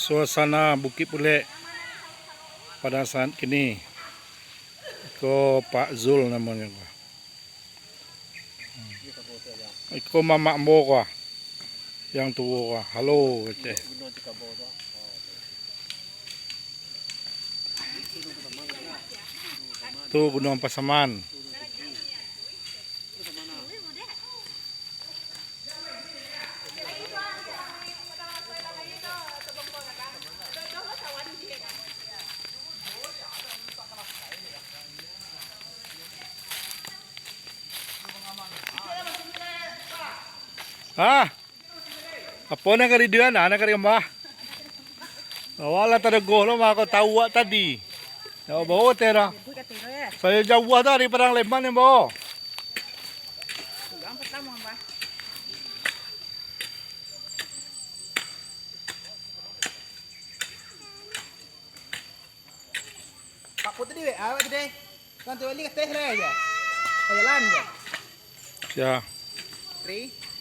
Suasana Bukit Pulek pada saat kini. Iko Pak Zul namanya. Iko Mamak Mbo ko. Yang tua ko. Halo kece. Tuh Gunung Pasaman. Apa na kari dia na kari mbah? Wala tadago lo mga ko tawa tadi. Ya bawa tera. Saya jauh dari Padang Leman ya bawa. Pak Putri deh, awak gede. Nanti wali teh aja. Jalan ya. Ya. 3